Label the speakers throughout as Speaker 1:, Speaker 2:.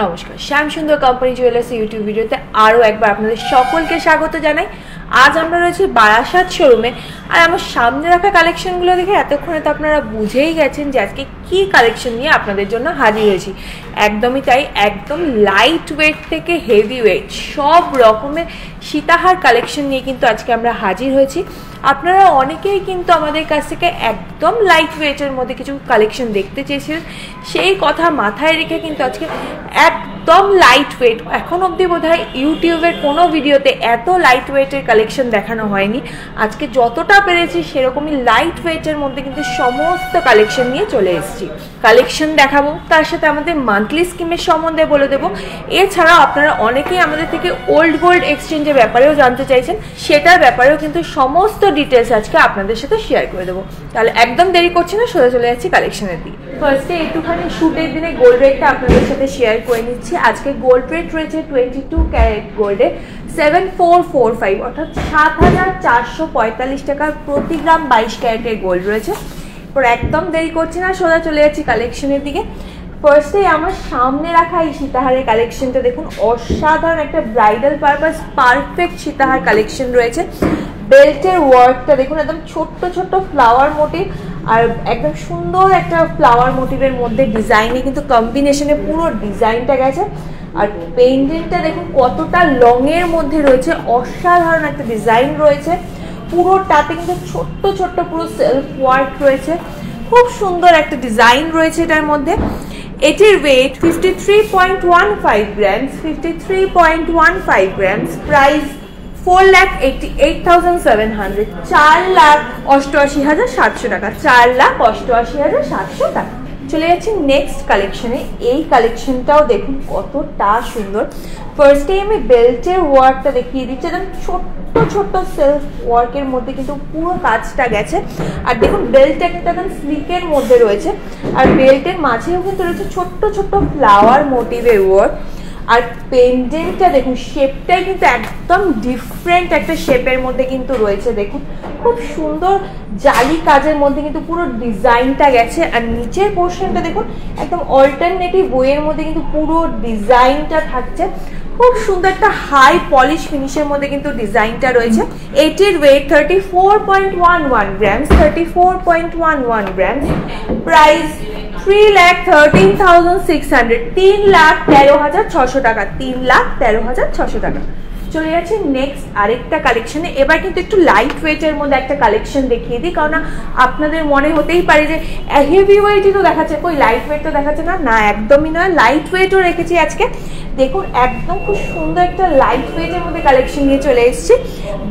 Speaker 1: নমস্কার, শ্যাম সুন্দর company jewellers YouTube ভিডিওতে আরও একবার আপনাদের সকলকে স্বাগত জানাই। আজ আমরা রয়েছি বারাসাত শোরুমে, আর আমার সামনে রাখা কালেকশনগুলো দেখে এতক্ষণে তো আপনারা বুঝেই গেছেন যে আজকে কী কালেকশন নিয়ে আপনাদের জন্য হাজির হয়েছি। একদমই তাই, একদম লাইট ওয়েট থেকে হেভি ওয়েট সব রকমের সীতাহার কালেকশন নিয়ে কিন্তু আজকে আমরা হাজির হয়েছি। আপনারা অনেকেই কিন্তু আমাদের কাছ থেকে একদম লাইট ওয়েটের মধ্যে কিছু কালেকশন দেখতে চেয়েছিলেন, সেই কথা মাথায় রেখে কিন্তু আজকে একদম লাইট ওয়েট, এখন অবধি বোধহয় ইউটিউবের কোনো ভিডিওতে এত লাইট ওয়েটের কালেকশন দেখানো হয়নি। আজকে যতটা পেরেছি সেরকমই লাইট ওয়েটের মধ্যে কিন্তু সমস্ত কালেকশন নিয়ে চলে এসেছি। কালেকশন দেখাবো, তার সাথে আমাদের মান্থলি স্কিমের সম্বন্ধে বলে দেবো। এছাড়াও আপনারা অনেকেই আমাদের থেকে ওল্ড গোল্ড এক্সচেঞ্জের ব্যাপারেও জানতে চাইছেন, সেটার ব্যাপারেও কিন্তু সমস্ত ডিটেলস আজকে আপনাদের সাথে শেয়ার করে দেবো। তাহলে একদম দেরি করছি না, সোজা চলে যাচ্ছি কালেকশনের দিকে। ফার্স্টে একটুখানি শুটের দিনে গোল্ড রেটটা আপনাদের সাথে শেয়ার করে নিচ্ছি। আজকে গোল্ড রেট রয়েছে 22 ক্যারেট গোল্ডে 7445, অর্থাৎ 7445 টাকার প্রতি গ্রাম 22 ক্যারেটের গোল্ড রয়েছে। এরপর একদম দেরি করছি না, সোজা চলে যাচ্ছি কালেকশনের দিকে। ফার্স্টে আমার সামনে রাখা এই সীতাহারের কালেকশনটা দেখুন, অসাধারণ একটা ব্রাইডাল পারপাস পারফেক্ট সীতাহার কালেকশন রয়েছে। বেল্টের ওয়ার্কটা দেখুন, একদম ছোট্ট ছোট্ট ফ্লাওয়ার মোটিভ, আর একদম সুন্দর একটা ফ্লাওয়ার মোটিভের মধ্যে ডিজাইনে কিন্তু কম্বিনেশনে পুরো ডিজাইনটা গেছে। আর পেন্ডেন্টটা দেখুন কতটা লং এর মধ্যে রয়েছে, অসাধারণ একটা ডিজাইন রয়েছে। পুরোটাতে কিন্তু ছোট্ট ছোট্ট পুরো সেলফ ওয়ার্ক রয়েছে, খুব সুন্দর একটা ডিজাইন রয়েছে এটার মধ্যে। এটির ওয়েট 53.15 গ্রামস, 53.15 গ্রামস। প্রাইস 4,88,700, 4,88,700 টাকা, 4,88,700 টাকা। চলে যাচ্ছি নেক্সট কালেকশনে। এই কালেকশনটাও দেখুন কতটা সুন্দর। ফার্স্টে আমি বেল্টের ওয়ার্কটা দেখিয়ে দিচ্ছি, একদম ছোট্ট ছোট্ট সেলফ ওয়ার্কের মধ্যে কিন্তু পুরো কাজটা গেছে। আর দেখুন বেল্টটা একদম স্লিকের মধ্যে রয়েছে, আর বেল্টের মাঝেও কিন্তু রয়েছে ছোট্ট ছোট্ট ফ্লাওয়ার মোটিভের ওয়ার্ক। আর পেন্ডেন্টটা দেখুন, শেপটাই কিন্তু একদম ডিফারেন্ট একটা শেপের মধ্যে কিন্তু রয়েছে। দেখুন খুব সুন্দর জালি কাজের মধ্যে কিন্তু পুরো ডিজাইনটা গেছে। আর নিচের পোর্শনটা দেখুন, একদম অল্টারনেটিভ ওয়ের মধ্যে কিন্তু পুরো ডিজাইনটা থাকছে। খুব সুন্দর একটা হাই পলিশ ফিনিশের মধ্যে কিন্তু ডিজাইনটা রয়েছে। এটির ওয়েট 34.11 গ্রামস, 34.11 গ্রামস। প্রাইস 3,13,600, 3,13,600 টাকা, 3,13,600 টাকা। চলে যাচ্ছি নেক্সট আরেকটা কালেকশনে। এবার কিন্তু একটু লাইট ওয়েটের মধ্যে একটা কালেকশন দেখিয়ে দিই, কারণ আপনাদের মনে হতেই পারে যে হেভি ওয়েটই তো দেখাচ্ছে, কই লাইট ওয়েট তো দেখাচ্ছে না। না, একদমই নয়, লাইট ওয়েটও রেখেছি আজকে। দেখুন একদম খুব সুন্দর একটা লাইট ওয়েটের মধ্যে কালেকশন নিয়ে চলে এসেছি।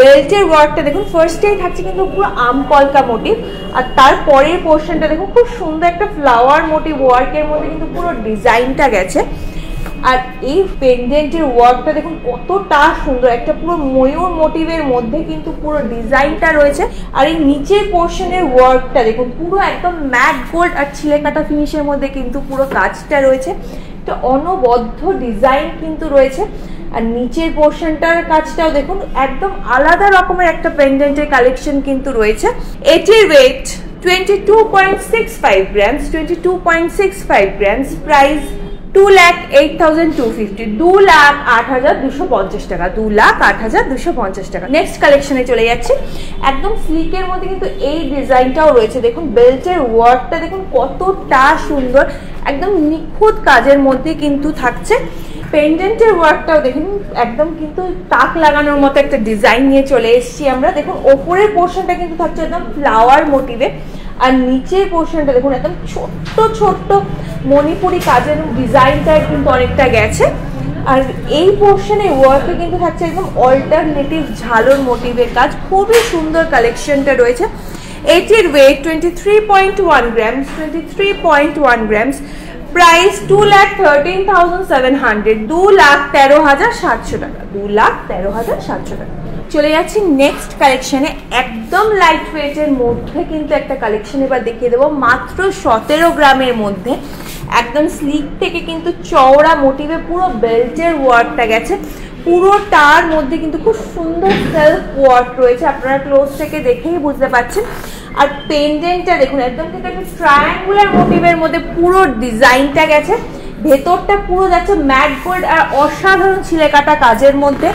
Speaker 1: বেল্টের ওয়ার্কটা দেখুন, ফার্স্টেই থাকছে কিন্তু পুরো আমকলকা মোটিভ, আর তার পরের পোর্শনটা দেখুন খুব সুন্দর একটা ফ্লাওয়ার মোটিভ ওয়ার্কের মধ্যে কিন্তু পুরো ডিজাইনটা গেছে। আর এই পেন্ডেন্টের ওয়ার্কটা দেখুন কতটা সুন্দর, একটা পুরো ময়ূর মোটিভের মধ্যে কিন্তু পুরো ডিজাইনটা রয়েছে। আর এই নিচের পোর্শনের ওয়ার্কটা দেখুন পুরো একদম ম্যাট গোল্ড আর ছিলে কাটা ফিনিশের মধ্যে কিন্তু পুরো কাজটা রয়েছে। একটা অনবদ্য ডিজাইন কিন্তু রয়েছে। আর নিচের পোর্শনটার কাজটাও দেখুন, একদম আলাদা রকমের একটা পেন্ডেন্টের কালেকশন কিন্তু রয়েছে। এটির ওয়েট 22.65 গ্রামস, 22.65 গ্রামস। প্রাইস 2,08,250, 2,08,250 টাকা, 2,08,250 টাকা। নেক্সট কালেকশনে চলে যাচ্ছে। একদম স্লিকের মধ্যে কিন্তু এই ডিজাইনটাও রয়েছে। দেখুন বেল্টের ওয়ার্কটা দেখুন কতটা সুন্দর, একদম নিখুঁত কাজের মধ্যে কিন্তু থাকছে। পেন্ডেন্টের ওয়ার্কটাও দেখুন একদম কিন্তু তাক লাগানোর মতো একটা ডিজাইন নিয়ে চলে এসেছি আমরা। দেখুন ওপরের পোর্শনটা কিন্তু থাকছে একদম ফ্লাওয়ার মোটিভে, আর নিচের পোর্শনটা দেখুন একদম ছোট্ট ছোট্ট মণিপুরি কাজের ডিজাইনটা কিন্তু অনেকটা গেছে। আর এই পোর্শনে ওয়ার্কে কিন্তু থাকছে একদম অল্টারনেটিভ ঝালোর মোটিভের কাজ, খুবই সুন্দর কালেকশনটা রয়েছে। এটির ওয়েট 23.1 গ্রামস, 23.1 গ্রামস। প্রাইস 2,13,700, 2,13,700 টাকা, 2,13,700 টাকা। চলে যাচ্ছি নেক্সট কালেকশনে। একদম লাইট ওয়েটের মধ্যে কিন্তু একটা কালেকশন এবার দেখিয়ে দেবো, মাত্র 17 গ্রামের মধ্যে। একদম স্লিক থেকে কিন্তু চওড়া মোটিভে পুরো বেল্টের ওয়ার্কটা গেছে। পুরোটার মধ্যে কিন্তু খুব সুন্দর সেলফ ওয়ার্ক রয়েছে, আপনারা ক্লোজ থেকে দেখেই বুঝতে পারছেন। আর পেন্ডেন্টটা দেখুন একদম কিন্তু একটা ট্রায়াঙ্গুলার মোটিভের মধ্যে পুরো ডিজাইনটা গেছে। ভেতরটা পুরো যাচ্ছে ম্যাট গোল্ড আর অসাধারণ ছিলে কাটা কাজের মধ্যে।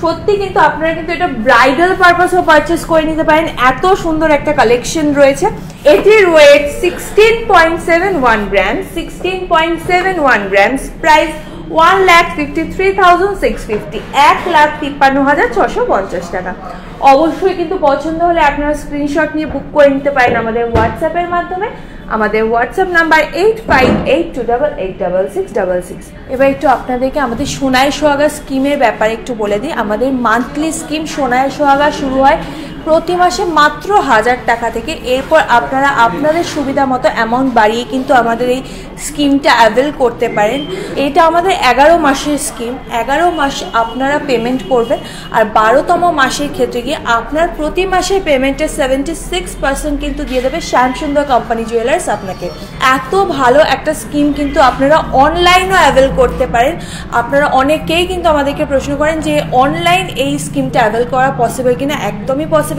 Speaker 1: সত্যি কিন্তু আপনারা কিন্তু এটা ব্রাইডাল পারপাসও পারচেস করে নিতে পারেন, এত সুন্দর একটা কালেকশন রয়েছে। এটির ওয়েট 16.71 গ্রাম, 16.71 গ্রামস, প্রাইস 1,53,650, 1,53,650 টাকা। অবশ্যই কিন্তু পছন্দ হলে আপনারা স্ক্রিনশট নিয়ে বুক করে নিতে পারেন আমাদের হোয়াটসঅ্যাপের মাধ্যমে। আমাদের হোয়াটসঅ্যাপ নাম্বার 8582886666। এবার একটু আপনাদেরকে আমাদের সোনায় সোহাগা স্কিমের ব্যাপারে একটু বলে দিই। আমাদের মান্থলি স্কিম সোনায় সোহাগা শুরু হয় প্রতি মাসে মাত্র 1000 টাকা থেকে। এরপর আপনারা আপনাদের সুবিধা মতো অ্যামাউন্ট বাড়িয়ে কিন্তু আমাদের এই স্কিমটা অ্যাভেল করতে পারেন। এটা আমাদের 11 মাসের স্কিম, 11 মাস আপনারা পেমেন্ট করবেন। আর 12তম মাসের ক্ষেত্রে গিয়ে আপনার প্রতি মাসের পেমেন্টের 76% কিন্তু দিয়ে দেবে শ্যামসুন্দর কোম্পানি জুয়েলার্স আপনাকে। এত ভালো একটা স্কিম কিন্তু আপনারা অনলাইনও অ্যাভেল করতে পারেন। আপনারা অনেকেই কিন্তু আমাদেরকে প্রশ্ন করেন যে অনলাইন এই স্কিমটা অ্যাভেল করা পসিবল কিনা। একদমই পসিবল।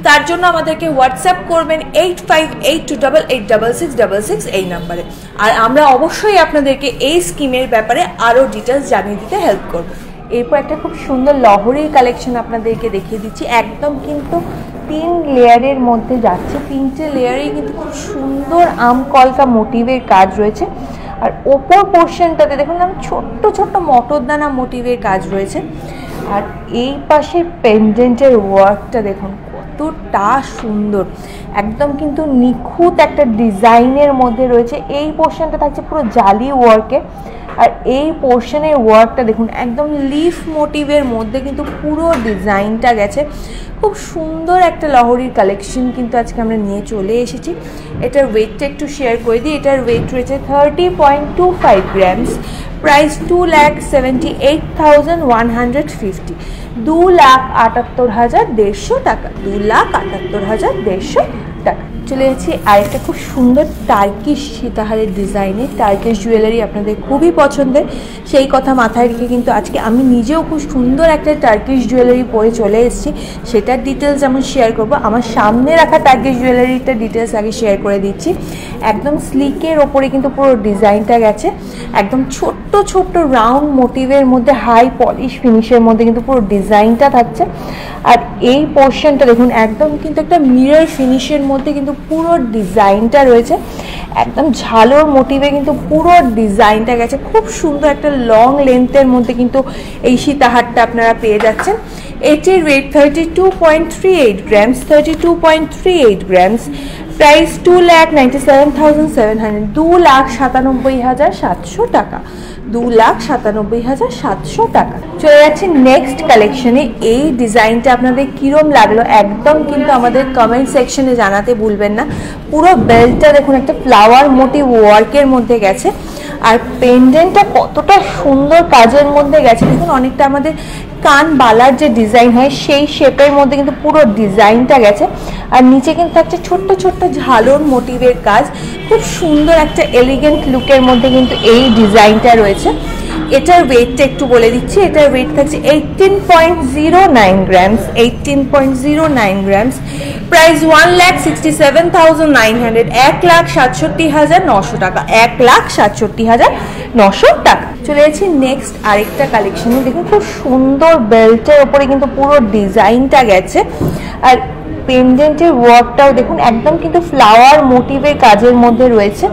Speaker 1: তার জন্য আমাদেরকে হোয়াটসঅ্যাপ করবেন 8582886666 এই নাম্বারে। আর আমরা অবশ্যই আপনাদেরকে এই স্কিমের ব্যাপারে আরও ডিটেলস জানিয়ে দিতে হেল্প করব। এরপর একটা খুব সুন্দর লহরির কালেকশন আপনাদেরকে দেখিয়ে দিচ্ছি। একদম কিন্তু 3 লেয়ারের মধ্যে যাচ্ছে, 3টে লেয়ারেই কিন্তু খুব সুন্দর আমকলকা মোটিভের কাজ রয়েছে। আর ওপর পোর্শনটাতে দেখুন ছোট্ট ছোট্ট মটরদানা মোটিভের কাজ রয়েছে। আর এই পাশের পেন্ডেন্টের ওয়ার্কটা দেখুন কতটা সুন্দর, একদম কিন্তু নিখুঁত একটা ডিজাইনের মধ্যে রয়েছে। এই পোর্শনটা থাকছে পুরো জালি ওয়ার্কে। আর এই পোর্শনের ওয়ার্কটা দেখুন একদম লিফ মোটিভের মধ্যে কিন্তু পুরো ডিজাইনটা গেছে। খুব সুন্দর একটা লহরির কালেকশন কিন্তু আজকে আমরা নিয়ে চলে এসেছি। এটার ওয়েটটা একটু শেয়ার করে দিই। এটার ওয়েট রয়েছে 30.25 গ্রামস, প্রাইস 2,78,150, 2,78,150 টাকা, 2,78,150 টাকা। চলে যাচ্ছি আরেকটা খুব সুন্দর টার্কিশ সীতাহারের ডিজাইনের টার্কিশ জুয়েলারি আপনাদের খুবই পছন্দের। সেই কথা মাথায় রেখে কিন্তু আজকে আমি নিজেও খুব সুন্দর একটা টার্কিশ জুয়েলারি পরে চলে এসেছি। সেটার ডিটেলস যেমন শেয়ার করব, আমার সামনে রাখা টার্কিশ জুয়েলারিটার ডিটেলস আগে শেয়ার করে দিচ্ছি। একদম স্লিকের ওপরে কিন্তু পুরো ডিজাইনটা গেছে, একদম ছোট্ট ছোট্ট রাউন্ড মোটিভের মধ্যে হাই পলিশ ফিনিশের মধ্যে কিন্তু পুরো ডিজাইনটা থাকছে। আর এই পোর্শনটা দেখুন একদম কিন্তু একটা মিরর ফিনিশের মধ্যে কিন্তু পুরো ডিজাইনটা রয়েছে। একদম ঝালোর মোটিভে কিন্তু পুরো ডিজাইনটা গেছে। খুব সুন্দর একটা লং লেন্থের মধ্যে কিন্তু এই সীতাহারটা আপনারা পেয়ে যাচ্ছেন। এটির ওয়েট 32.38 গ্রামস, 32.38 গ্রামস, প্রাইস 2,97,700, 2,97,700 টাকা, 2,97,700 টাকা। চলে যাচ্ছে নেক্সট কালেকশনে। এই ডিজাইনটা আপনাদের কিরম লাগলো একদম কিন্তু আমাদের কমেন্ট সেকশনে জানাতে ভুলবেন না। পুরো বেল্টটা দেখুন একটা ফ্লাওয়ার মোটিভ ওয়ার্কের মধ্যে গেছে। আর পেন্ডেন্টটা কতটা সুন্দর কাজের মধ্যে গেছে দেখুন, অনেকটা আমাদের কান বালার যে ডিজাইন হয় সেই শেপের মধ্যে কিন্তু পুরো ডিজাইনটা গেছে। আর নিচে কিন্তু থাকছে ছোট্ট ছোট্ট ঝালর মোটিভের কাজ। খুব সুন্দর একটা এলিগেন্ট লুকের মধ্যে কিন্তু এই ডিজাইনটা রয়েছে। এটার ওয়েটটা একটু বলে দিচ্ছি। এটার ওয়েট থাকছে 18.09 গ্রামস, 18.09 গ্রামস, প্রাইস 1,67,900, 1,67,900 টাকা, 1,67,900 টাকা। চলে যাচ্ছি নেক্সট আরেকটা কালেকশনে। দেখুন খুব সুন্দর বেল্টের ওপরে কিন্তু পুরো ডিজাইনটা গেছে। আর পেন্ডেন্টের ওয়ার্কটাও দেখুন একদম কিন্তু ফ্লাওয়ার মোটিভের কাজের মধ্যে রয়েছে।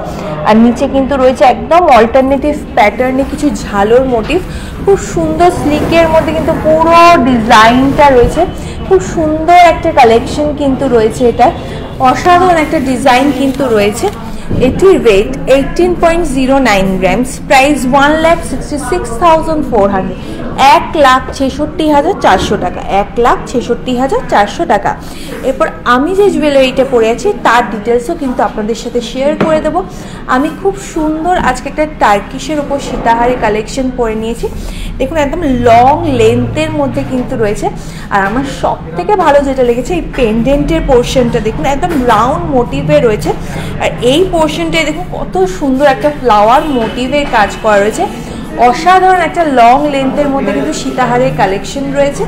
Speaker 1: আর নিচে কিন্তু রয়েছে একদম অল্টারনেটিভ প্যাটার্নে কিছু ঝালোর মোটিভ। খুব সুন্দর স্লিকের মধ্যে কিন্তু পুরো ডিজাইনটা রয়েছে। খুব সুন্দর একটা কালেকশন কিন্তু রয়েছে। এটা অসাধারণ একটা ডিজাইন কিন্তু রয়েছে। এটির ওয়েট 18.09 গ্রামস, প্রাইস 1,66,400, 1,66,400 টাকা, 1,66,400 টাকা। এরপর আমি যে জুয়েলারিটা পরে আছি তার ডিটেলসও কিন্তু আপনাদের সাথে শেয়ার করে দেবো। আমি খুব সুন্দর আজকে একটা টার্কিশের ওপর সীতাহারের কালেকশন পরে নিয়েছি। দেখুন একদম লং লেন্থের মধ্যে কিন্তু রয়েছে। আর আমার সব থেকে ভালো যেটা লেগেছে এই পেন্ডেন্টের পোর্শনটা দেখুন একদম রাউন্ড মোটিভে রয়েছে। আর এই পোর্শনটায় দেখুন কত সুন্দর একটা ফ্লাওয়ার মোটিভের কাজ করা রয়েছে। অসাধারণ একটা লং লেন্থের মধ্যে কিন্তু সীতাহারের কালেকশন রয়েছে।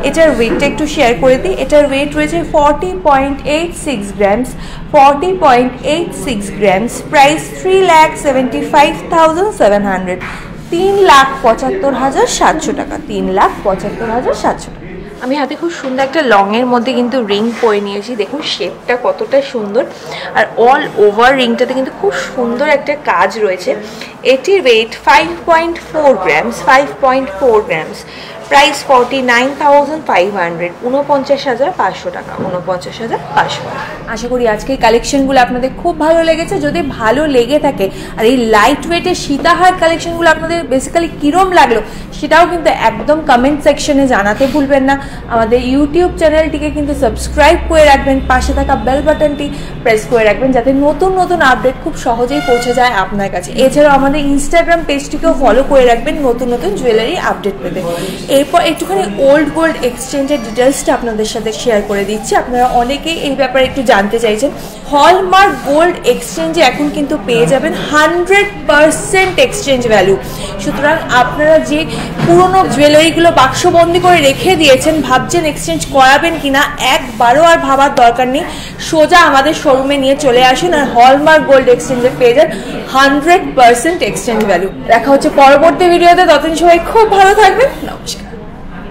Speaker 1: এটার ওয়েটটা একটু শেয়ার করে দিই। এটার ওয়েট রয়েছে 40.86 গ্রামস, 40.86 গ্রামস। প্রাইস 3,75,700, 3,75,700 টাকা, 3,75,700 টাকা। আমি হাতে খুব সুন্দর একটা লংয়ের মধ্যে কিন্তু রিং পরে নিয়েছি। দেখুন শেপটা কতটা সুন্দর, আর অল ওভার রিংটাতে কিন্তু খুব সুন্দর একটা কাজ রয়েছে। এটির ওয়েট 5.4 গ্রামস, 5.4 গ্রামস। প্রাইস 49,500, 49,500 টাকা, 49,500 টাকা। আশা করি আজকের কালেকশনগুলো আপনাদের খুব ভালো লেগেছে। যদি ভালো লেগে থাকে আর এই লাইট ওয়েটের সীতাহার কালেকশনগুলো আপনাদের বেসিক্যালি কীরম লাগলো সেটাও কিন্তু একদম কমেন্ট সেকশনে জানাতে ভুলবেন না। আমাদের ইউটিউব চ্যানেলটিকে কিন্তু সাবস্ক্রাইব করে রাখবেন, পাশে থাকা বেল বাটনটি প্রেস করে রাখবেন যাতে নতুন নতুন আপডেট খুব সহজেই পৌঁছে যায় আপনার কাছে। এছাড়াও আমাদের ইনস্টাগ্রাম পেজটিকেও ফলো করে রাখবেন নতুন নতুন জুয়েলারি আপডেট পেতে। এরপর একটুখানি ওল্ড গোল্ড এক্সচেঞ্জের ডিটেলসটা আপনাদের সাথে শেয়ার করে দিচ্ছি। আপনারা অনেকেই এই ব্যাপারে একটু জানতে চাইছেন। হলমার্ক গোল্ড এক্সচেঞ্জে এখন কিন্তু পেয়ে যাবেন 100% এক্সচেঞ্জ ভ্যালু। সুতরাং আপনারা যে পুরনো জুয়েলারিগুলো বাক্সবন্দি করে রেখে দিয়েছেন, ভাবছেন এক্সচেঞ্জ করাবেন কিনা, একবারও আর ভাবার দরকার নেই। সোজা আমাদের শোরুমে নিয়ে চলে আসুন আর হলমার্ক গোল্ড এক্সচেঞ্জে পেয়ে যান 100% এক্সচেঞ্জ ভ্যালু। দেখা হচ্ছে পরবর্তী ভিডিওতে। ততদিন সবাই খুব ভালো থাকবেন। নমস্কার।